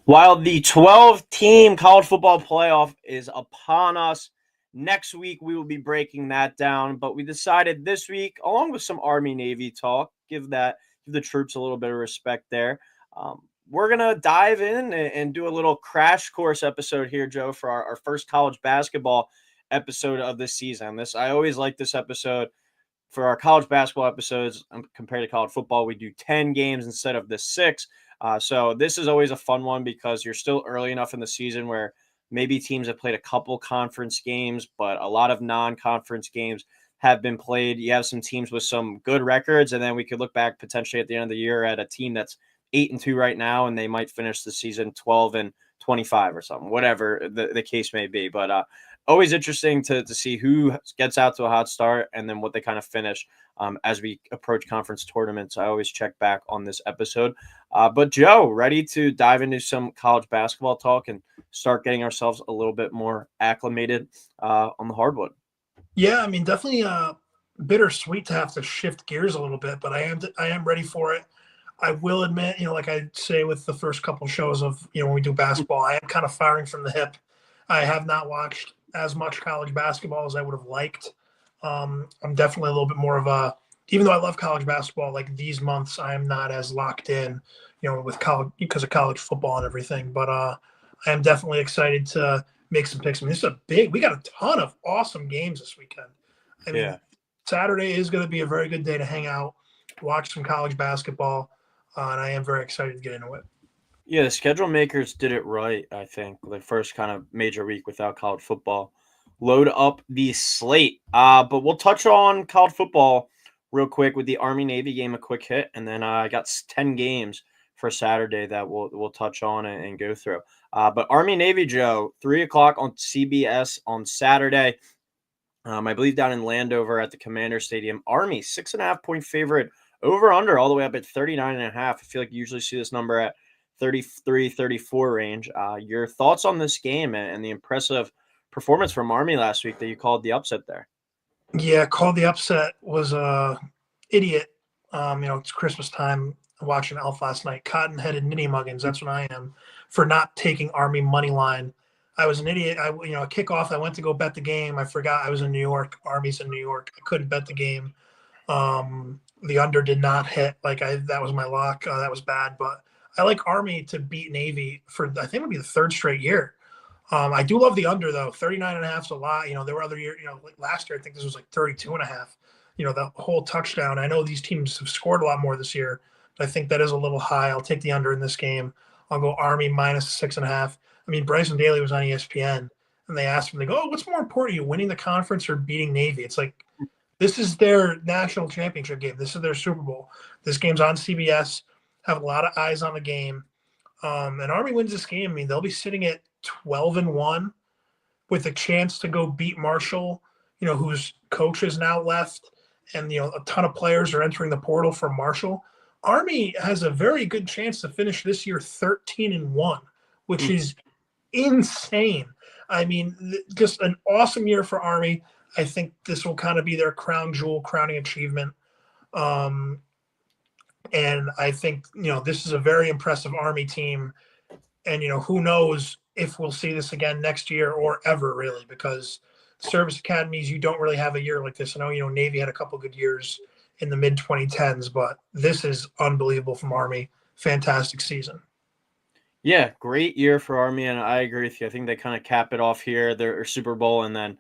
While the 12-team college football playoff is upon us, next week we will be breaking that down. But we decided this week, along with some Army Navy talk, give the troops a little bit of respect there. We're gonna dive in and do a little crash course episode here, Joe, for our first college basketball episode of this season. I always like this episode for our college basketball episodes compared to college football. We do 10 games instead of the 6. So this is always a fun one because you're still early enough in the season where maybe teams have played a couple conference games, but a lot of non-conference games have been played. You have some teams with some good records, and then we could look back potentially at the end of the year at a team that's 8-2 right now, and they might finish the season 12-25 or something, whatever the case may be. But always interesting to see who gets out to a hot start and then what they kind of finish as we approach conference tournaments. I always check back on this episode. But Joe, ready to dive into some college basketball talk and start getting ourselves a little bit more acclimated on the hardwood. Yeah, I mean, definitely bittersweet to have to shift gears a little bit, but I am ready for it. I will admit, like I say with the first couple shows of, when we do basketball, I am kind of firing from the hip. I have not watched as much college basketball as I would have liked. I'm definitely a little bit more of even though I love college basketball, like these months, I am not as locked in, with college because of college football and everything. But I am definitely excited to make some picks. I mean, we got a ton of awesome games this weekend. I mean, Saturday is going to be a very good day to hang out, watch some college basketball, and I am very excited to get into it. Yeah, the schedule makers did it right, I think. The first kind of major week without college football. Load up the slate. But we'll touch on college football real quick with the Army-Navy game, a quick hit. And then I got 10 games for Saturday that we'll touch on and go through. But Army-Navy, Joe, 3 o'clock on CBS on Saturday. I believe down in Landover at the Commander Stadium. Army, 6.5-point favorite, over under all the way up at 39.5. I feel like you usually see this number at 33, 34 range. Your thoughts on this game and the impressive performance from Army last week that you called the upset there? Yeah, called the upset was idiot. It's Christmas time. Watching Elf last night. Cotton-headed ninny muggins. That's what I am for not taking Army money line. I was an idiot. A kickoff. I went to go bet the game. I forgot I was in New York. Army's in New York. I couldn't bet the game. The under did not hit. That was my lock. That was bad. But I like Army to beat Navy for I think it'll be the third straight year. I do love the under though. 39.5 is a lot. There were other years. Like last year I think this was like 32.5. The whole touchdown. I know these teams have scored a lot more this year. I think that is a little high. I'll take the under in this game. I'll go Army minus 6.5. I mean, Bryson Daly was on ESPN, and they asked him, they go, "Oh, what's more important, you winning the conference or beating Navy?" It's like, this is their national championship game. This is their Super Bowl. This game's on CBS. Have a lot of eyes on the game. And Army wins this game. I mean, they'll be sitting at 12-1 with a chance to go beat Marshall, whose coach is now left, and a ton of players are entering the portal for Marshall. Army has a very good chance to finish this year 13-1, which is insane. I mean, just an awesome year for Army. I think this will kind of be their crown jewel, crowning achievement. And I think, this is a very impressive Army team. And, who knows if we'll see this again next year or ever, really, because service academies, you don't really have a year like this. I know, Navy had a couple good years in the mid-2010s, but this is unbelievable from Army. Fantastic season. Yeah, great year for Army, and I agree with you. I think they kind of cap it off here, their Super Bowl, and then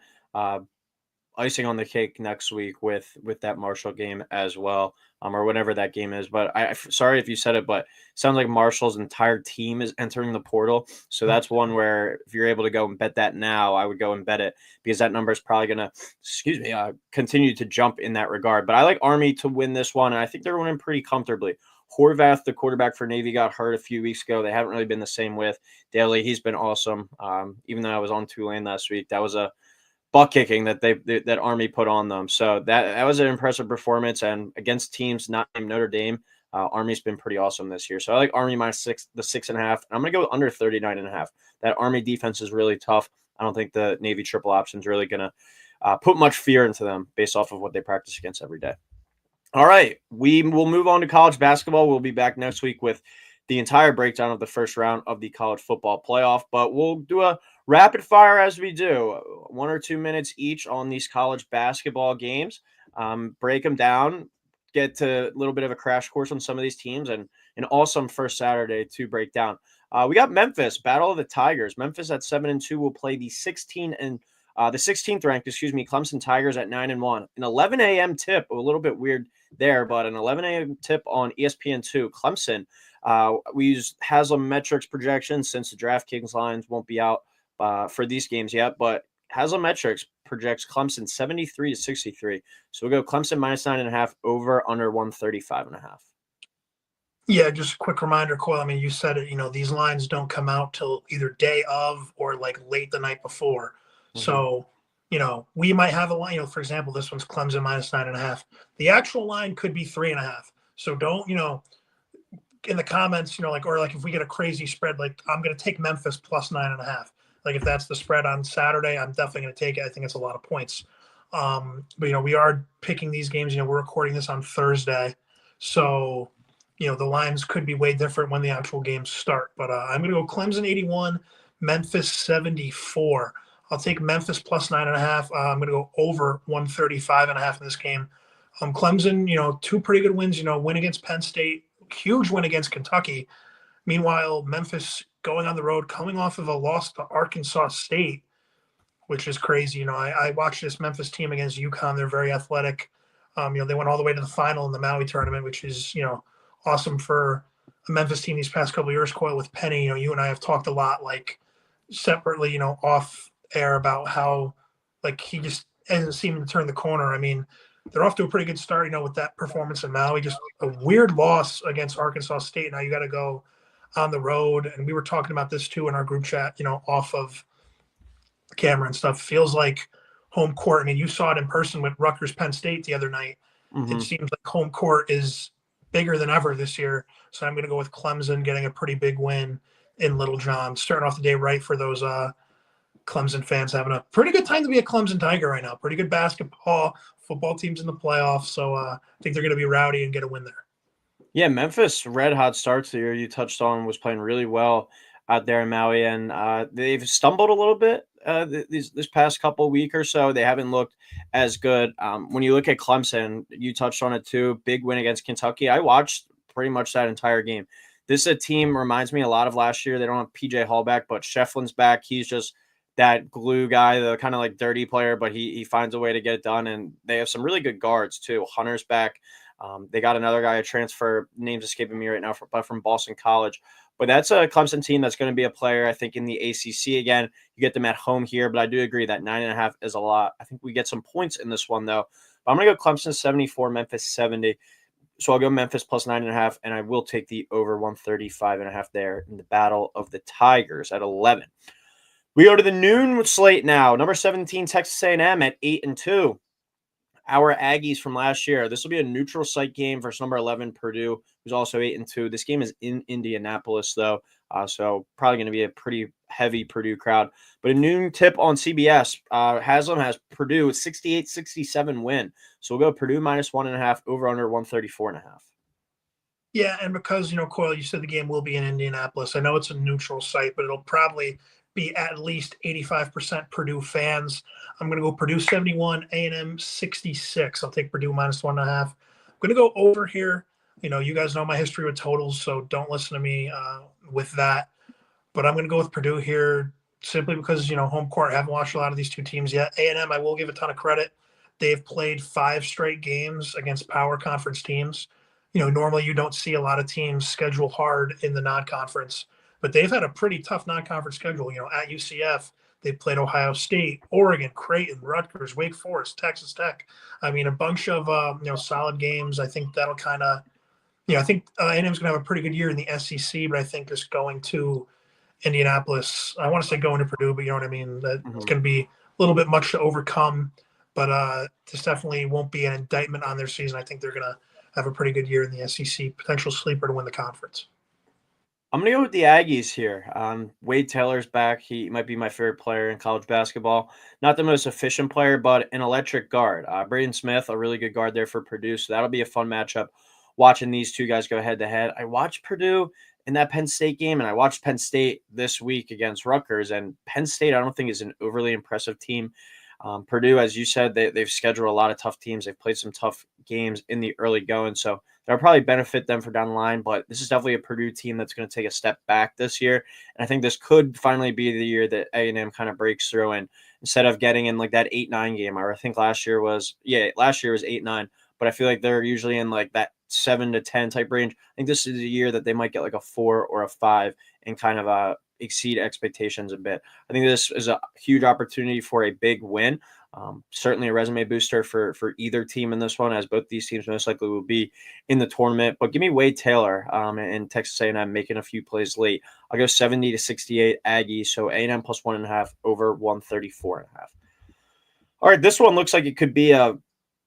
icing on the cake next week with that Marshall game as well, or whatever that game is. But sorry if you said it, but it sounds like Marshall's entire team is entering the portal. So that's one where if you're able to go and bet that now, I would go and bet it because that number is probably going to, continue to jump in that regard. But I like Army to win this one, and I think they're winning pretty comfortably. Horvath, the quarterback for Navy, got hurt a few weeks ago. They haven't really been the same with Daly. He's been awesome. Even though I was on Tulane last week, that was a butt kicking that Army put on them. So that was an impressive performance. And against teams not named Notre Dame, Army's been pretty awesome this year. So I like Army minus 6.5. And I'm going to go under 39.5. That Army defense is really tough. I don't think the Navy triple option is really going to put much fear into them based off of what they practice against every day. All right, we will move on to college basketball. We'll be back next week with the entire breakdown of the first round of the college football playoff. But we'll do a rapid fire as we do, 1 or 2 minutes each on these college basketball games. Break them down, get to a little bit of a crash course on some of these teams, and an awesome first Saturday to break down. We got Memphis, Battle of the Tigers. Memphis at 7-2 will play the 16th ranked, Clemson Tigers at 9-1. An 11 a.m. tip, a little bit weird there, but an 11 a.m. tip on ESPN2. Clemson. We use Haslametrics projections since the DraftKings lines won't be out for these games yet, but Haslametrics projects Clemson 73-63. So we'll go Clemson minus 9.5, over under 135.5. Yeah, just a quick reminder, Coyle. I mean, you said it, these lines don't come out till either day of or like late the night before. Mm-hmm. So, we might have a line, for example, this one's Clemson minus 9.5. The actual line could be 3.5. So don't, in the comments, or if we get a crazy spread, I'm going to take Memphis plus 9.5. If that's the spread on Saturday, I'm definitely going to take it. I think it's a lot of points. But, we are picking these games, we're recording this on Thursday. So, the lines could be way different when the actual games start. But I'm going to go Clemson 81, Memphis 74. I'll take Memphis plus 9.5. I'm going to go over 135.5 in this game. Clemson, 2 pretty good wins, win against Penn State, huge win against Kentucky. Meanwhile, Memphis going on the road, coming off of a loss to Arkansas State, which is crazy. I watched this Memphis team against UConn. They're very athletic. They went all the way to the final in the Maui tournament, which is, awesome for a Memphis team these past couple of years. Coyle, with Penny, you and I have talked a lot, separately, off air, about how he just hasn't seemed to turn the corner. I mean, they're off to a pretty good start, with that performance in Maui. Just a weird loss against Arkansas State. Now you got to go on the road, and we were talking about this too in our group chat, off of camera and stuff. Feels like home court. I mean, you saw it in person with Rutgers Penn State the other night. Mm-hmm. It seems like home court is bigger than ever this year. So I'm going to go with Clemson getting a pretty big win in Little John, starting off the day right for those Clemson fans, having a pretty good time to be a Clemson Tiger right now. Pretty good basketball, football teams in the playoffs. So I think they're going to be rowdy and get a win there. Yeah, Memphis, red hot starts the year you touched on, was playing really well out there in Maui, and they've stumbled a little bit this past couple week or so. They haven't looked as good. When you look at Clemson, you touched on it too. Big win against Kentucky. I watched pretty much that entire game. This team reminds me a lot of last year. They don't have PJ Hall back, but Shefflin's back. He's just that glue guy, the kind of dirty player, but he finds a way to get it done. And they have some really good guards too. Hunter's back. They got another guy, a transfer, name's escaping me right now, but from Boston College. But that's a Clemson team that's going to be a player, I think, in the ACC again. You get them at home here, but I do agree that 9.5 is a lot. I think we get some points in this one, though. But I'm going to go Clemson 74, Memphis 70. So I'll go Memphis plus 9.5, and I will take the over 135.5 there in the Battle of the Tigers at 11. We go to the noon slate now. Number 17, Texas A&M at 8-2. Our Aggies from last year. This will be a neutral site game versus number 11, Purdue, who's also 8-2. This game is in Indianapolis, though, so probably going to be a pretty heavy Purdue crowd. But a noon tip on CBS. Haslam has Purdue 68-67 win. So we'll go Purdue minus 1.5, over under 134.5. Yeah, and because, Coyle, you said the game will be in Indianapolis. I know it's a neutral site, but it'll probably be at least 85% Purdue fans. I'm going to go Purdue 71, A&M 66. I'll take Purdue minus 1.5. I'm going to go over here. You guys know my history with totals, so don't listen to me with that. But I'm going to go with Purdue here simply because, home court. I haven't watched a lot of these two teams yet. A&M, I will give a ton of credit. They've played 5 straight games against power conference teams. Normally you don't see a lot of teams schedule hard in the non-conference. But they've had a pretty tough non-conference schedule. At UCF, they played Ohio State, Oregon, Creighton, Rutgers, Wake Forest, Texas Tech. I mean, a bunch of solid games. I think that'll kind of, I think A&M's going to have a pretty good year in the SEC. But I think just going to Indianapolis, I want to say going to Purdue, but you know what I mean. It's going to be a little bit much to overcome. But this definitely won't be an indictment on their season. I think they're going to have a pretty good year in the SEC. Potential sleeper to win the conference. I'm going to go with the Aggies here. Wade Taylor's back. He might be my favorite player in college basketball. Not the most efficient player, but an electric guard. Braden Smith, a really good guard there for Purdue, so that'll be a fun matchup watching these two guys go head-to-head. I watched Purdue in that Penn State game, and I watched Penn State this week against Rutgers, and Penn State I don't think is an overly impressive team. Purdue, as you said, they've scheduled a lot of tough teams. They've played some tough games in the early going, so that'll probably benefit them for down the line. But this is definitely a Purdue team that's going to take a step back this year, and I think this could finally be the year that A&M kind of breaks through. And instead of getting in like that 8-9 game, I think last year was 8-9, but I feel like they're usually in like that 7-10 type range. I think this is a year that they might get like a 4 or a 5 and kind of exceed expectations a bit. I think this is a huge opportunity for a big win. Certainly a resume booster for either team in this one, as both these teams most likely will be in the tournament. But give me Wade Taylor and Texas A&M making a few plays late. I'll go 70-68 Aggies, so A&M plus 1.5 over 134.5. All right, this one looks like it could be a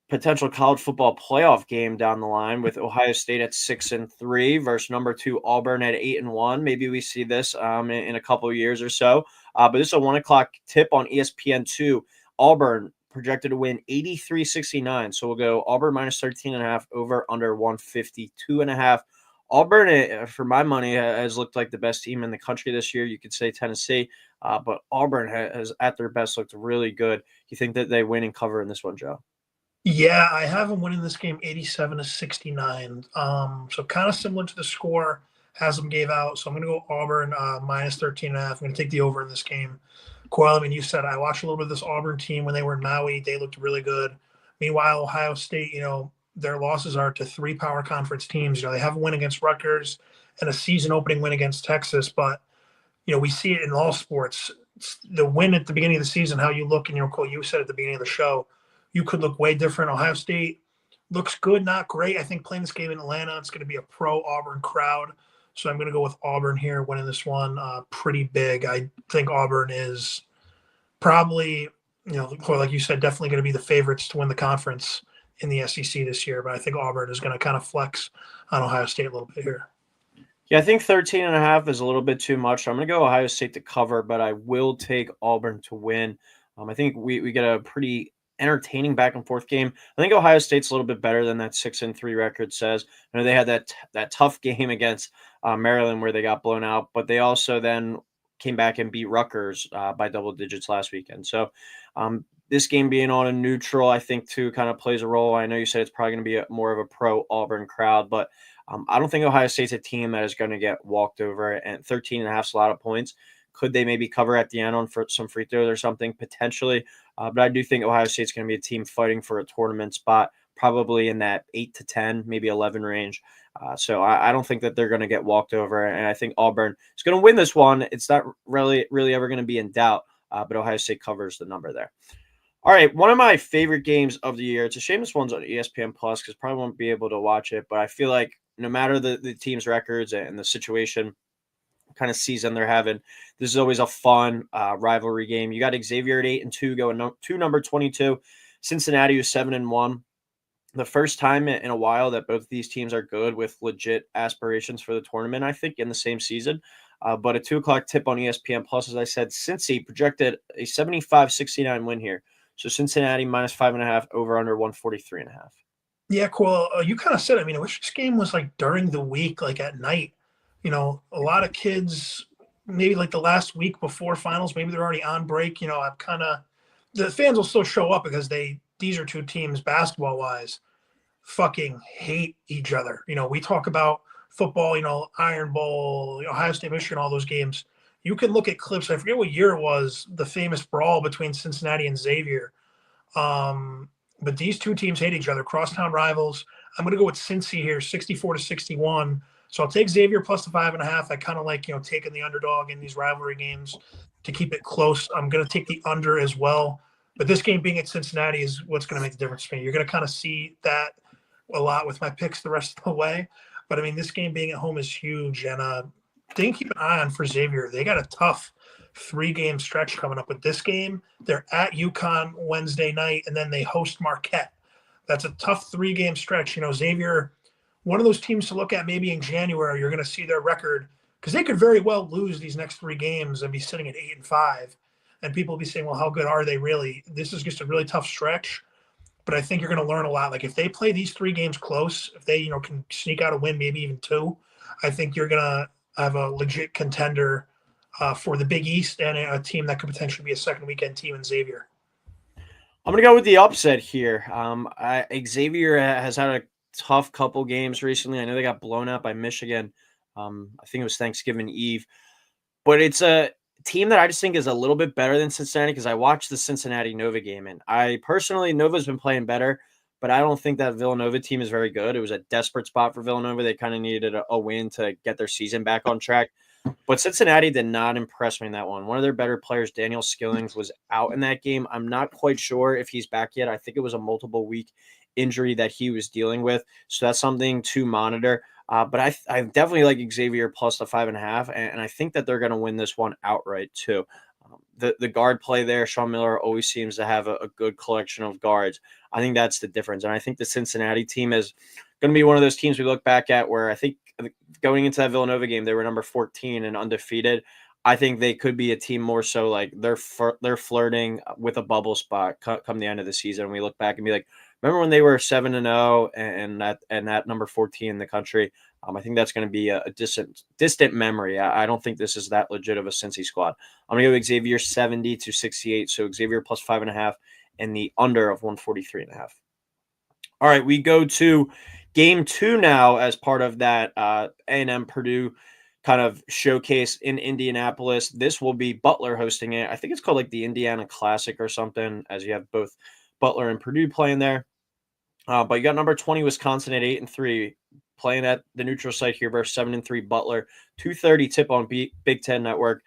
potential college football playoff game down the line, with Ohio State at 6-3 versus number 2 Auburn at 8-1. Maybe we see this in a couple of years or so. But this is a 1:00 tip on ESPN2. Auburn projected to win 83-69. So we'll go Auburn minus 13.5 over under 152.5. Auburn, for my money, has looked like the best team in the country this year. You could say Tennessee, but Auburn has at their best looked really good. You think that they win and cover in this one, Joe? Yeah, I have them winning this game 87-69. So kind of similar to the score Haslam gave out. So I'm going to go Auburn minus 13.5. I'm going to take the over in this game. Coyle, I mean, you said I watched a little bit of this Auburn team when they were in Maui. They looked really good. Meanwhile, Ohio State, their losses are to 3 power conference teams. They have a win against Rutgers and a season opening win against Texas. But, we see it in all sports. It's the win at the beginning of the season, how you look, and Cole, you said at the beginning of the show, you could look way different. Ohio State looks good, not great. I think playing this game in Atlanta, it's going to be a pro-Auburn crowd. So I'm going to go with Auburn here, winning this one pretty big. I think Auburn is probably, like you said, definitely going to be the favorites to win the conference in the SEC this year. But I think Auburn is going to kind of flex on Ohio State a little bit here. Yeah, I think 13.5 is a little bit too much. I'm going to go Ohio State to cover, but I will take Auburn to win. I think we get a pretty entertaining back and forth game. I think Ohio State's a little bit better than that 6-3 record says. They had that tough game against Maryland where they got blown out, but they also then came back and beat Rutgers by double digits last weekend. So this game being on a neutral, I think too kind of plays a role. I know you said it's probably going to be more of a pro Auburn crowd, but I don't think Ohio State's a team that is going to get walked over, and 13.5 is a lot of points. Could they maybe cover at the end on for some free throws or something? Potentially. But I do think Ohio State's going to be a team fighting for a tournament spot, probably in that 8-10, maybe 11 range. So I don't think that they're going to get walked over. And I think Auburn is going to win this one. It's not really ever going to be in doubt, but Ohio State covers the number there. All right, one of my favorite games of the year. It's a shame this one's on ESPN Plus because probably won't be able to watch it. But I feel like no matter the team's records and the situation, kind of season they're having, this is always a fun rivalry game. You got Xavier at 8-2 going to number 22. Cincinnati was 7-1. The first time in a while that both of these teams are good with legit aspirations for the tournament, I think, in the same season. But a 2:00 tip on ESPN Plus, as I said, Cincy projected a 75-69 win here. So Cincinnati minus 5.5 over under 143.5. Yeah, cool. You kind of said, I wish this game was like during the week, like at night. A lot of kids, maybe like the last week before finals, maybe they're already on break. The fans will still show up because these are two teams basketball wise fucking hate each other. We talk about football, Iron Bowl, Ohio State, Michigan, all those games. You can look at clips. I forget what year it was, the famous brawl between Cincinnati and Xavier. But these two teams hate each other, crosstown rivals. I'm going to go with Cincy here, 64-61. So I'll take Xavier plus the 5.5. I kind of like, taking the underdog in these rivalry games to keep it close. I'm going to take the under as well. But this game being at Cincinnati is what's going to make the difference for me. You're going to kind of see that a lot with my picks the rest of the way. But, this game being at home is huge. And they can keep an eye on for Xavier. They got a tough 3-game stretch coming up with this game. They're at UConn Wednesday night, and then they host Marquette. That's a tough 3-game stretch. Xavier, one of those teams to look at maybe in January. You're going to see their record because they could very well lose these next 3 games and be sitting at 8-5. And people will be saying, well, how good are they really? This is just a really tough stretch. But I think you're going to learn a lot. Like if they play these 3 games close, if they, can sneak out a win, maybe even 2, I think you're going to I have a legit contender for the Big East and a team that could potentially be a second weekend team in Xavier. I'm going to go with the upset here. Xavier has had a tough couple games recently. I know they got blown out by Michigan. I think it was Thanksgiving Eve. But it's a team that I just think is a little bit better than Cincinnati because I watched the Cincinnati Nova game. And I personally, Nova's been playing better, but I don't think that Villanova team is very good. It was a desperate spot for Villanova. They kind of needed a win to get their season back on track. But Cincinnati did not impress me in that one. One of their better players, Daniel Skillings, was out in that game. I'm not quite sure if he's back yet. I think it was a multiple week injury that he was dealing with. So that's something to monitor. But I definitely like Xavier plus the 5.5, and I think that they're going to win this one outright too. The guard play there, Sean Miller always seems to have a good collection of guards. I think that's the difference. And I think the Cincinnati team is going to be one of those teams we look back at where I think going into that Villanova game, they were number 14 and undefeated. I think they could be a team more so like they're flirting with a bubble spot come the end of the season. We look back and be like, remember when they were 7-0 and that number 14 in the country? I think that's going to be a distant memory. I don't think this is that legit of a Cincy squad. I'm going to go Xavier 70-68. So Xavier plus 5.5 and the under of 143.5. All right, we go to game 2 now as part of that A&M Purdue kind of showcase in Indianapolis. This will be Butler hosting it. I think it's called like the Indiana Classic or something, as you have both Butler and Purdue playing there. But you got number 20 Wisconsin at 8-3 playing at the neutral site here versus 7-3 Butler. 2:30 tip on Big Ten Network.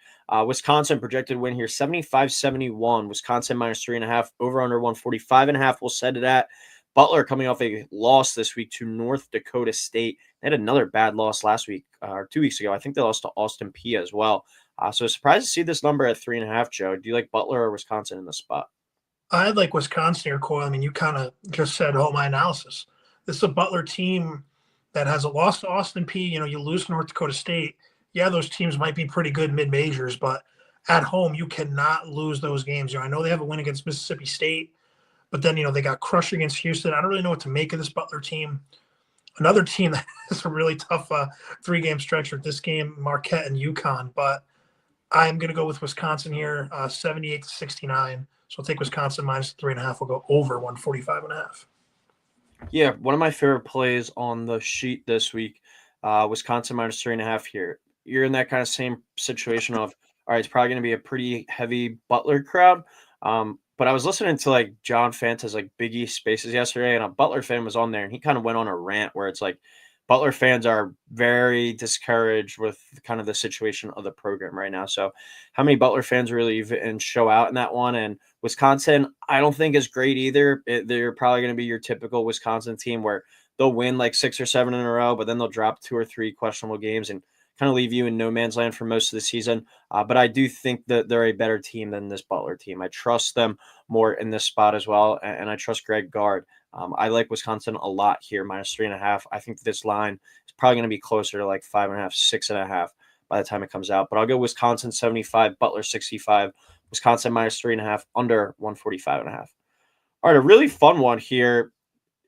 Wisconsin projected win here 75-71. Wisconsin minus 3.5. Over under 145.5. We'll set it at. Butler coming off a loss this week to North Dakota State. They had another bad loss last week or 2 weeks ago. I think they lost to Austin Peay as well. So surprised to see this number at 3.5. Joe, do you like Butler or Wisconsin in the spot? I'd like Wisconsin or Coyle. I mean, you kind of just said all my analysis. This is a Butler team that has a loss to Austin Peay. You lose to North Dakota State. Yeah, those teams might be pretty good mid-majors, but at home, you cannot lose those games. I know they have a win against Mississippi State, but then, they got crushed against Houston. I don't really know what to make of this Butler team. Another team that has a really tough 3-game stretch with this game, Marquette and UConn, but I'm going to go with Wisconsin here, 78-69. So I'll take Wisconsin minus 3.5. We'll go over 145.5. Yeah, one of my favorite plays on the sheet this week, Wisconsin minus 3.5 here. You're in that kind of same situation of, all right, it's probably going to be a pretty heavy Butler crowd. But I was listening to like John Fanta's like Big East Spaces yesterday, and a Butler fan was on there, and he kind of went on a rant where it's like Butler fans are very discouraged with kind of the situation of the program right now. So how many Butler fans really even show out in that one? And Wisconsin, I don't think is great either. They're probably going to be your typical Wisconsin team where they'll win like 6 or 7 in a row, but then they'll drop 2 or 3 questionable games and kind of leave you in no man's land for most of the season. But I do think that they're a better team than this Butler team. I trust them more in this spot as well, and I trust Greg Gard. I like Wisconsin a lot here, minus 3.5. I think this line is probably going to be closer to like 5.5, 6.5 by the time it comes out. But I'll go Wisconsin 75, Butler 65, Wisconsin minus 3.5, under 145.5. All right, a really fun one here.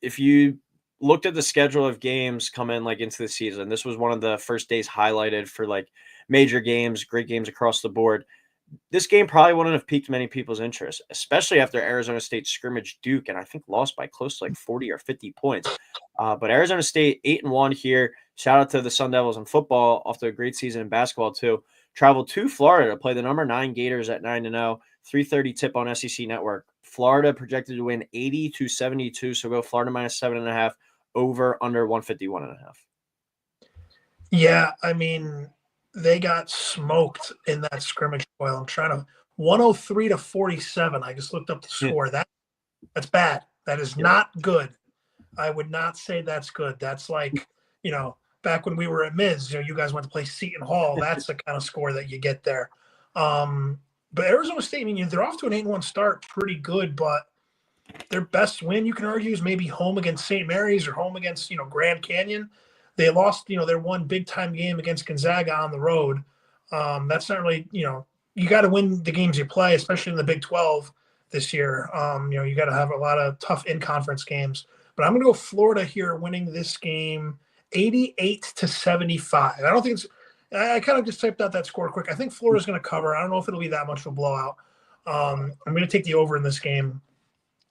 If you looked at the schedule of games coming like into the season, this was one of the first days highlighted for like major games, great games across the board. This game probably wouldn't have piqued many people's interest, especially after Arizona State scrimmaged Duke and I think lost by close to like 40 or 50 points. But Arizona State 8-1 here. Shout out to the Sun Devils in football, off to a great season in basketball too. Traveled to Florida to play the number 9 Gators at 9-0. 3:30 tip on SEC Network. Florida projected to win 80-72, so go Florida minus 7.5, over under 151.5. Yeah, I mean, they got smoked in that scrimmage. Well, I'm trying to 103-47. I just looked up the score. That's bad. That is not good. I would not say that's good. That's like, back when we were at Miz, you guys went to play Seton Hall. That's the kind of score that you get there. But Arizona State, I mean, they're off to an 8-1 start, pretty good, but their best win, you can argue, is maybe home against St. Mary's or home against, Grand Canyon. They lost, their one big-time game against Gonzaga on the road. That's not really, you got to win the games you play, especially in the Big 12 this year. You got to have a lot of tough in-conference games. But I'm going to go Florida here, winning this game 88-75. I don't think I kind of just typed out that score quick. I think Florida's going to cover. I don't know if it'll be that much of a blowout. I'm going to take the over in this game,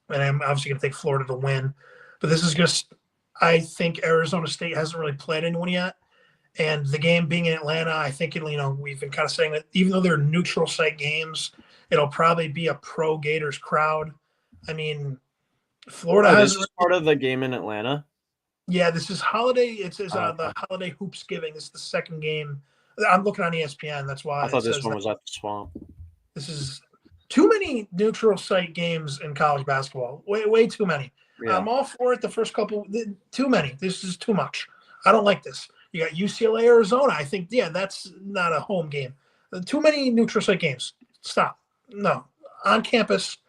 and I'm obviously going to take Florida to win. But this is just, I think Arizona State hasn't really played anyone yet. And the game being in Atlanta, I think, we've been kind of saying that even though they're neutral site games, it'll probably be a pro Gators crowd. I mean, Florida has. This is part of the game in Atlanta. Yeah, this is holiday. It's the holiday hoops giving. This is the second game. I'm looking on ESPN. That's why I thought this one was at the Swamp. This is too many neutral site games in college basketball. Way too many. Yeah. I'm all for it. The first couple, too many. This is too much. I don't like this. You got UCLA, Arizona. I think, that's not a home game. Too many neutral site games. Stop. No. On campus,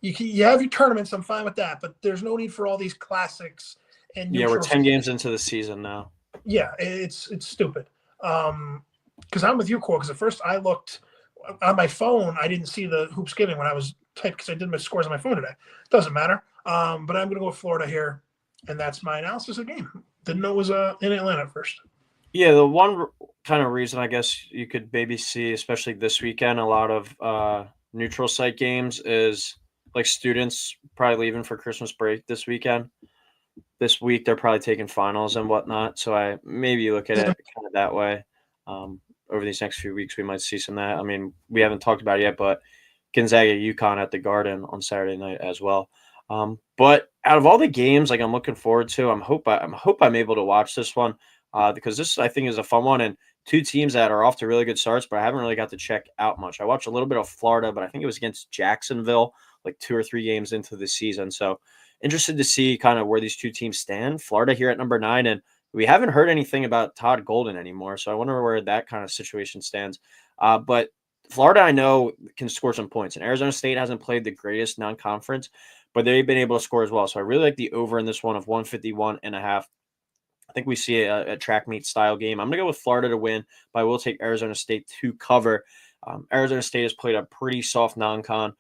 you have your tournaments. I'm fine with that. But there's no need for all these classics. And we're 10 games into the season now. Yeah, it's stupid. Because I'm with you, Cole. Because at first I looked on my phone. I didn't see the hoops giving when I was typed because I did my scores on my phone today. Doesn't matter. But I'm going to go with Florida here. And that's my analysis of the game. Didn't know it was in Atlanta at first. Yeah, the one kind of reason I guess you could maybe see, especially this weekend, a lot of neutral site games is like students probably leaving for Christmas break this weekend. This week they're probably taking finals and whatnot. So I maybe look at it kind of that way. Over these next few weeks, we might see some of that. I mean, we haven't talked about it yet, but Gonzaga, UConn at the Garden on Saturday night as well. But out of all the games, like I'm looking forward to, I hope I'm able to watch this one because this I think is a fun one and two teams that are off to really good starts, but I haven't really got to check out much. I watched a little bit of Florida, but I think it was against Jacksonville, like 2 or 3 games into the season. So interested to see kind of where these two teams stand. Florida here at number 9, and we haven't heard anything about Todd Golden anymore. So I wonder where that kind of situation stands. But Florida, I know, can score some points, and Arizona State hasn't played the greatest non-conference, but they've been able to score as well. So I really like the over in this one of 151.5. I think we see a track meet style game. I'm going to go with Florida to win, but I will take Arizona State to cover. Arizona State has played a pretty soft non-con.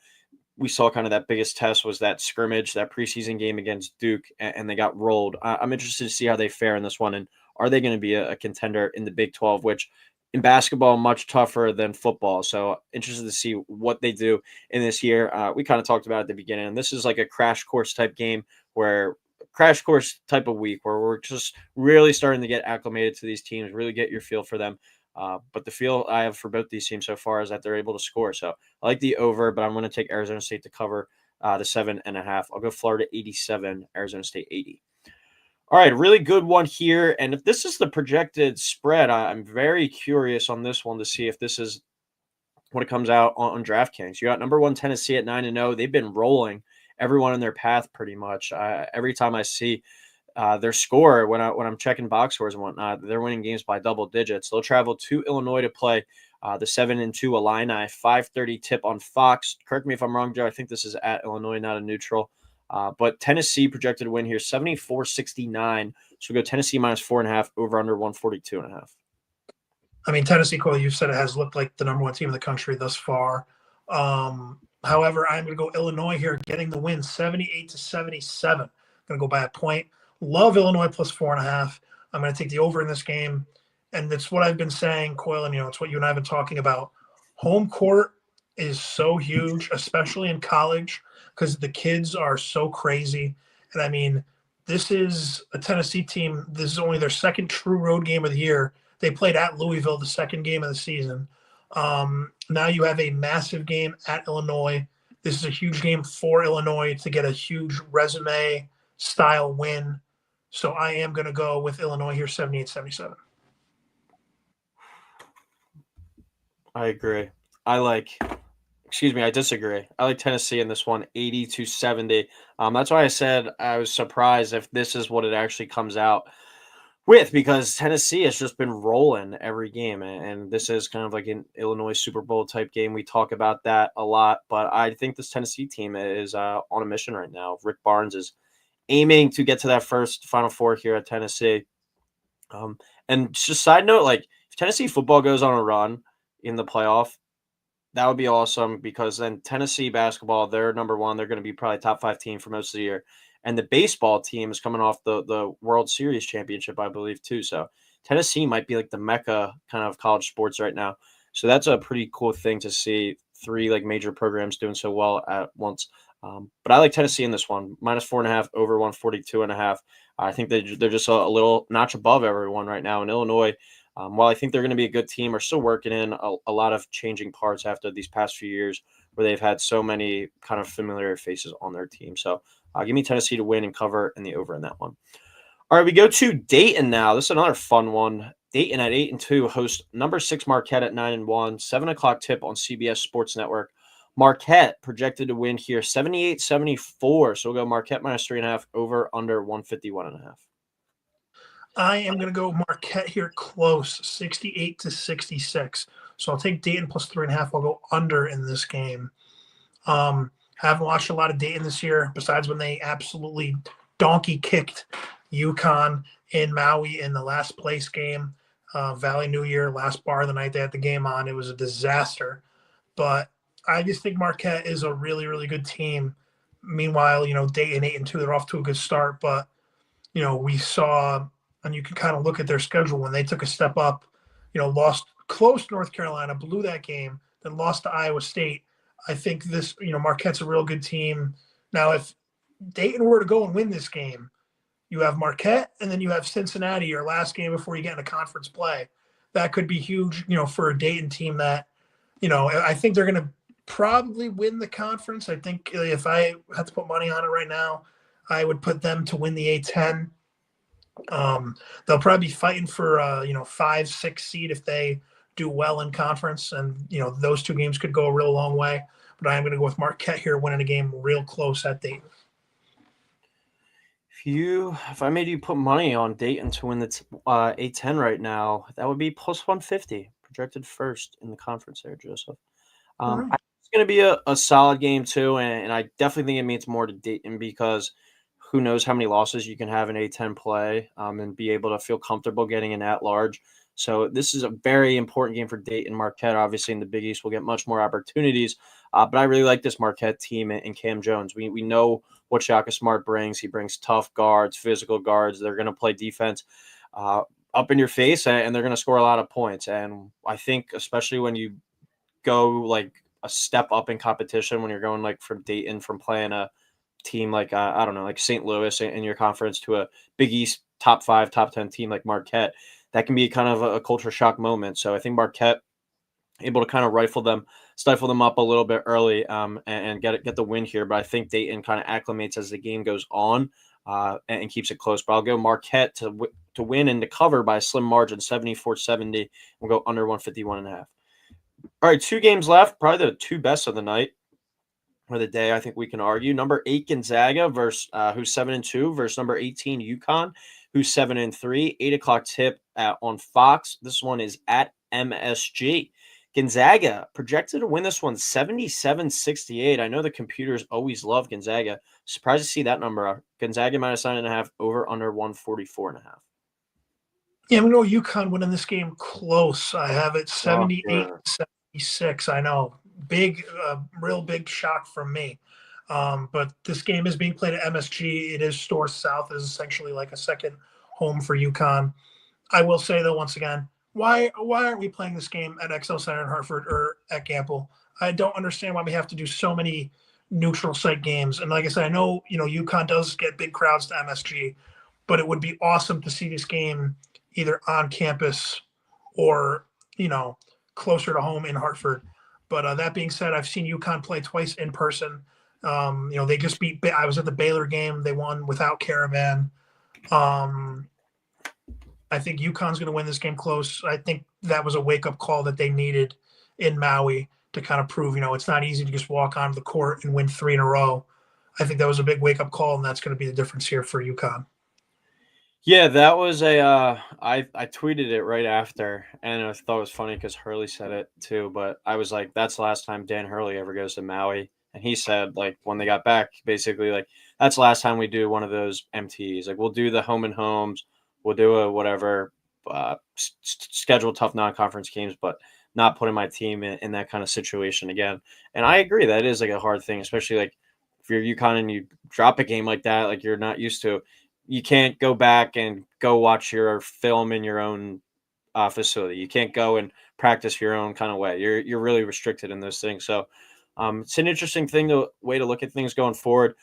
We saw kind of that biggest test was that scrimmage, that preseason game against Duke, and they got rolled. I'm interested to see how they fare in this one, and are they going to be a contender in the Big 12, which in basketball, much tougher than football. So interested to see what they do in this year. We kind of talked about at the beginning, and this is like a crash course type game crash course type of week where we're just really starting to get acclimated to these teams, really get your feel for them. But the feel I have for both these teams so far is that they're able to score. So I like the over, but I'm going to take Arizona State to cover the 7.5. I'll go Florida 87, Arizona State 80. All right, really good one here. And if this is the projected spread, I'm very curious on this one to see if this is when it comes out on DraftKings. You got number 1 Tennessee at 9-0. They've been rolling everyone in their path pretty much. Every time I see their score when I'm checking box scores and whatnot, they're winning games by double digits. They'll travel to Illinois to play the 7-2 Illini, 5:30 tip on Fox. Correct me if I'm wrong, Joe. I think this is at Illinois, not a neutral. But Tennessee projected win here 74-69. So we go Tennessee minus 4.5 over under 142.5. I mean, Tennessee, Cole, you've said it has looked like the number 1 team in the country thus far. However, I'm going to go Illinois here, getting the win 78-77. I'm going to go by a point. Love Illinois plus 4.5. I'm going to take the over in this game. And it's what I've been saying, Coyle, and it's what you and I have been talking about. Home court is so huge, especially in college, because the kids are so crazy. And I mean, this is a Tennessee team. This is only their second true road game of the year. They played at Louisville the second game of the season. Now you have a massive game at Illinois. This is a huge game for Illinois to get a huge resume style win. So I am going to go with Illinois here, 78-77. I agree. I disagree. I like Tennessee in this one, 80-70. That's why I said I was surprised if this is what it actually comes out with, because Tennessee has just been rolling every game, and this is kind of like an Illinois Super Bowl type game. We talk about that a lot, but I think this Tennessee team is on a mission right now. Rick Barnes is aiming to get to that first Final Four here at Tennessee. And just side note, like if Tennessee football goes on a run in the playoff, that would be awesome, because then Tennessee basketball, they're number 1. They're going to be probably top 5 team for most of the year. And the baseball team is coming off the World Series championship, I believe, too. So Tennessee might be like the mecca kind of college sports right now. So that's a pretty cool thing to see, 3 like major programs doing so well at once. But I like Tennessee in this one, -4.5 over 142.5. I think they're just a little notch above everyone right now. In Illinois, while I think they're going to be a good team, are still working in a lot of changing parts after these past few years where they've had so many kind of familiar faces on their team. So give me Tennessee to win and cover in the over in that one. All right, we go to Dayton now. This is another fun one. Dayton at 8-2 host number 6 Marquette at 9-1. 7 o'clock tip on CBS Sports Network. Marquette projected to win here 78-74. So we'll go Marquette -3.5 over under 151.5. I am going to go Marquette here close, 68-66. So I'll take Dayton plus 3.5. I'll go under in this game. Haven't watched a lot of Dayton this year, besides when they absolutely donkey kicked UConn in Maui in the last place game. Valley New Year, last bar of the night they had the game on. It was a disaster. But I just think Marquette is a really, really good team. Meanwhile, Dayton 8-2, they're off to a good start. But, we saw, and you can kind of look at their schedule when they took a step up, lost close to North Carolina, blew that game, then lost to Iowa State. I think this, Marquette's a real good team. Now, if Dayton were to go and win this game, you have Marquette, and then you have Cincinnati, your last game before you get into conference play. That could be huge, for a Dayton team that, I think they're going to probably win the conference. I think if I had to put money on it right now, I would put them to win the A-10. They'll probably be fighting for 5-6 seed if they do well in conference, and those 2 games could go a real long way. But I am going to go with Marquette here, winning a game real close at Dayton. If I made you put money on Dayton to win the A-10 right now, that would be plus 150, projected first in the conference there, Joseph. I think it's going to be a solid game too, and I definitely think it means more to Dayton because who knows how many losses you can have in A-10 play and be able to feel comfortable getting an at-large. So this is a very important game for Dayton. Marquette, obviously, in the Big East will get much more opportunities. But I really like this Marquette team and Cam Jones. We know what Shaka Smart brings. He brings tough guards, physical guards. They're going to play defense up in your face, and they're going to score a lot of points. And I think especially when you go like a step up in competition, when you're going like from Dayton, from playing a team like, I don't know, like St. Louis in your conference to a Big East top 5, top 10 team like Marquette, that can be kind of a culture shock moment. So I think Marquette able to kind of stifle them up a little bit early and get the win here. But I think Dayton kind of acclimates as the game goes on and keeps it close. But I'll go Marquette to win and to cover by a slim margin, 74-70. We'll go under 151.5. All right, 2 games left, probably the 2 best of the night or the day, I think we can argue. Number 8 Gonzaga versus who's 7-2 versus number 18 UConn, who's 7-3. 8 o'clock tip on Fox. This one is at MSG. Gonzaga projected to win this one 77-68. I know the computers always love Gonzaga. Surprised to see that number. Gonzaga -9.5 over under 144.5. Yeah, we know UConn winning this game close. I have it 78-76. I know. Real big shock from me. But this game is being played at MSG. It is Store South. It is essentially like a second home for UConn. I will say, though, once again, why aren't we playing this game at XL Center in Hartford or at Gamble? I don't understand why we have to do so many neutral site games. And like I said, I know, UConn does get big crowds to MSG, but it would be awesome to see this game either on campus or, closer to home in Hartford. But that being said, I've seen UConn play twice in person. They just I was at the Baylor game. They won without Caravan. I think UConn's going to win this game close. I think that was a wake-up call that they needed in Maui to kind of prove, it's not easy to just walk onto the court and win 3 in a row. I think that was a big wake-up call, and that's going to be the difference here for UConn. Yeah, that was I tweeted it right after, and I thought it was funny because Hurley said it too, but I was like, that's the last time Dan Hurley ever goes to Maui. And he said, like, when they got back, basically, like, that's the last time we do one of those MTs. Like, we'll do the home and homes. We'll do a whatever, schedule tough non-conference games, but not putting my team in that kind of situation again. And I agree that is like a hard thing, especially like if you're UConn and you drop a game like that, like you're not used to. you can't go back and go watch your film in your own facility. You can't go and practice your own kind of way. You're really restricted in those things. So it's an interesting way to look at things going forward.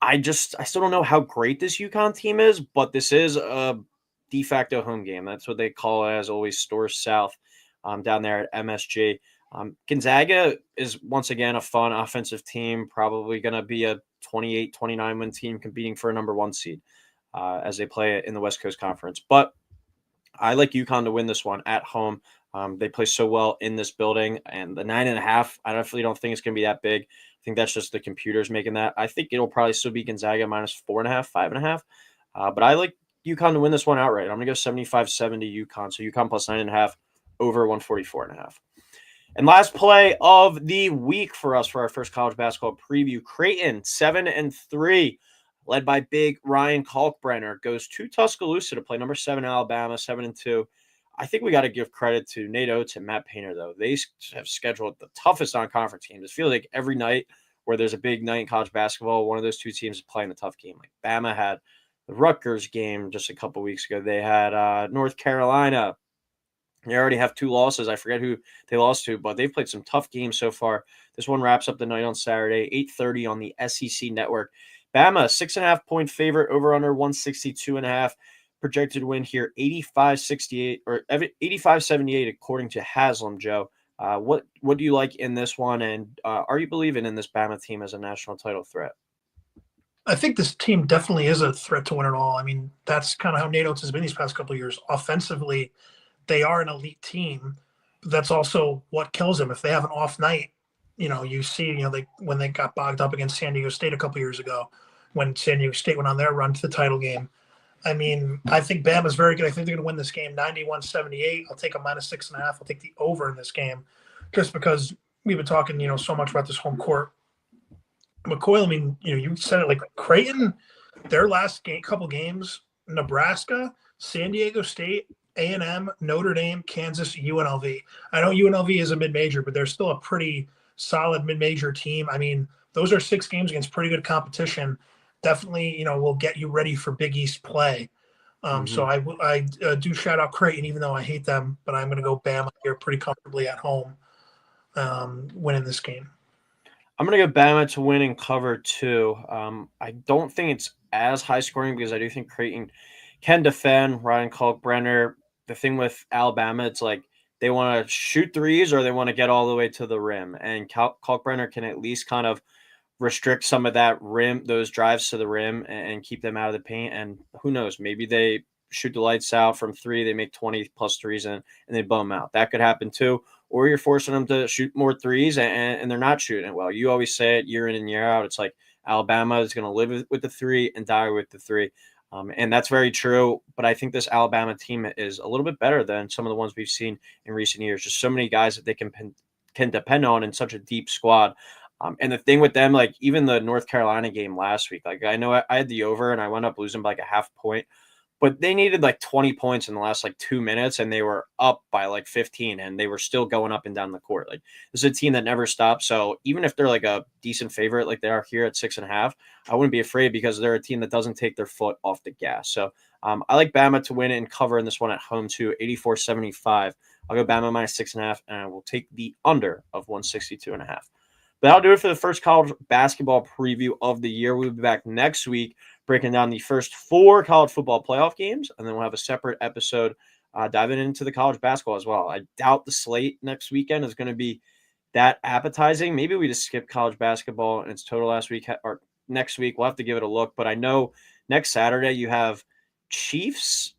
I still don't know how great this UConn team is, but this is a de facto home game. That's what they call it, as always, Store South down there at MSG. Gonzaga is once again a fun offensive team, probably going to be a 28-29 win team competing for a number 1 seed as they play it in the West Coast Conference. But I like UConn to win this one at home. They play so well in this building, and the 9.5, I definitely don't think it's going to be that big. I think that's just the computers making that. I think it'll probably still be Gonzaga minus 4.5, 5.5. But I like UConn to win this one outright. I'm going to go 75-70 UConn. So UConn plus 9.5 over 144.5. And last play of the week for us for our first college basketball preview, Creighton 7-3, led by big Ryan Kalkbrenner, goes to Tuscaloosa to play number 7 Alabama, 7-2. I think we got to give credit to Nate Oates and Matt Painter, though. They have scheduled the toughest non-conference teams. It feels like every night where there's a big night in college basketball, one of those two teams is playing a tough game. Like Bama had the Rutgers game just a couple weeks ago. They had North Carolina. They already have 2 losses. I forget who they lost to, but they've played some tough games so far. This one wraps up the night on Saturday, 8:30 on the SEC Network. Bama, 6.5-point favorite, over under 162.5. Projected win here, 85-68 or 85-78 according to Haslam. Joe, what do you like in this one, and are you believing in this Bama team as a national title threat? I think this team definitely is a threat to win it all. I mean, that's kind of how Nate Oates has been these past couple of years. Offensively, they are an elite team. But that's also what kills them. If they have an off night, you see, when they got bogged up against San Diego State a couple years ago, when San Diego State went on their run to the title game. I mean, I think Bama's very good. I think they're going to win this game 91-78. I'll take a minus 6.5. I'll take the over in this game just because we've been talking, so much about this home court. But Coyle, I mean, you said it, like Creighton, their last couple games, Nebraska, San Diego State, A&M, Notre Dame, Kansas, UNLV. I know UNLV is a mid-major, but they're still a pretty solid mid-major team. I mean, those are 6 games against pretty good competition. Definitely, will get you ready for Big East play. So I do shout out Creighton, even though I hate them, but I'm going to go Bama here pretty comfortably at home, winning this game. I'm going to go Bama to win and cover 2. I don't think it's as high scoring because I do think Creighton can defend. Ryan Kalkbrenner, the thing with Alabama, it's like they want to shoot threes or they want to get all the way to the rim. And Kalkbrenner can at least kind of restrict some of that rim, those drives to the rim, and keep them out of the paint. And who knows, maybe they shoot the lights out from 3, they make 20 plus threes and they blow them out. That could happen too. Or you're forcing them to shoot more threes and they're not shooting it well. You always say it year in and year out. It's like Alabama is going to live with the 3 and die with the 3. And that's very true. But I think this Alabama team is a little bit better than some of the ones we've seen in recent years. Just so many guys that they can depend on in such a deep squad. And the thing with them, like even the North Carolina game last week, like I know I had the over and I wound up losing by like a half point, but they needed like 20 points in the last like 2 minutes and they were up by like 15 and they were still going up and down the court. Like this is a team that never stops. So even if they're like a decent favorite, like they are here at 6.5, I wouldn't be afraid because they're a team that doesn't take their foot off the gas. So I like Bama to win and cover in this one at home too, 84-75. I'll go Bama minus 6.5 and I will take the under of 162.5. But that'll do it for the first college basketball preview of the year. We'll be back next week breaking down the first 4 college football playoff games, and then we'll have a separate episode diving into the college basketball as well. I doubt the slate next weekend is going to be that appetizing. Maybe we just skip college basketball and it's total last week or next week. We'll have to give it a look. But I know next Saturday you have Chiefs,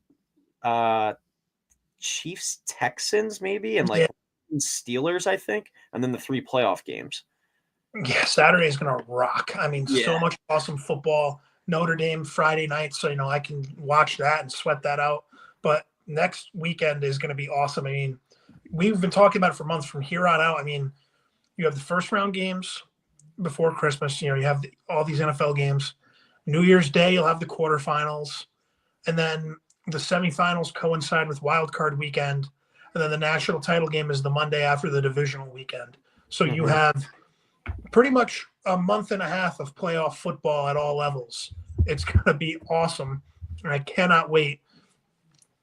Texans maybe, and like Steelers, I think, and then the 3 playoff games. Yeah, Saturday is going to rock. I mean, so much awesome football. Notre Dame Friday night, so I can watch that and sweat that out. But next weekend is going to be awesome. I mean, we've been talking about it for months from here on out. I mean, you have the first round games before Christmas. You have all these NFL games. New Year's Day, you'll have the quarterfinals, and then the semifinals coincide with Wild Card weekend, and then the national title game is the Monday after the divisional weekend. So you have pretty much a month and a half of playoff football at all levels. It's going to be awesome. And I cannot wait.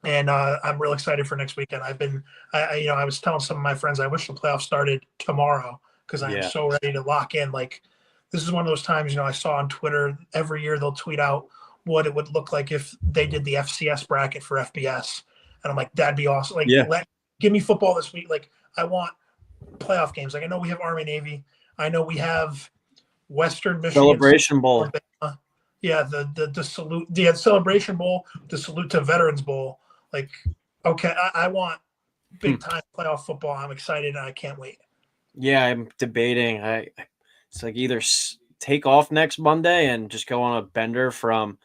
And I'm real excited for next weekend. I was telling some of my friends, I wish the playoffs started tomorrow because I am so ready to lock in. Like, this is one of those times, I saw on Twitter every year they'll tweet out what it would look like if they did the FCS bracket for FBS. And I'm like, that'd be awesome. Like, give me football this week. Like, I want playoff games. Like, I know we have Army Navy. I know we have Western Michigan Celebration Bowl. Yeah, the salute, the Celebration Bowl, the salute to Veterans Bowl. Like, okay, I want big time playoff football. I'm excited and I can't wait. Yeah, I'm debating. It's like either take off next Monday and just go on a bender from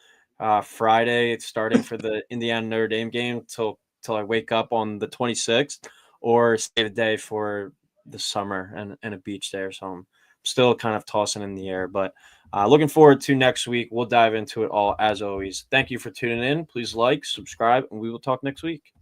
Friday, starting for the Indiana Notre Dame game till I wake up on the 26th, or save a day for the summer and a beach day or something. I'm still kind of tossing in the air, but looking forward to next week. We'll dive into it all as always. Thank you for tuning in. Please like, subscribe, and we will talk next week.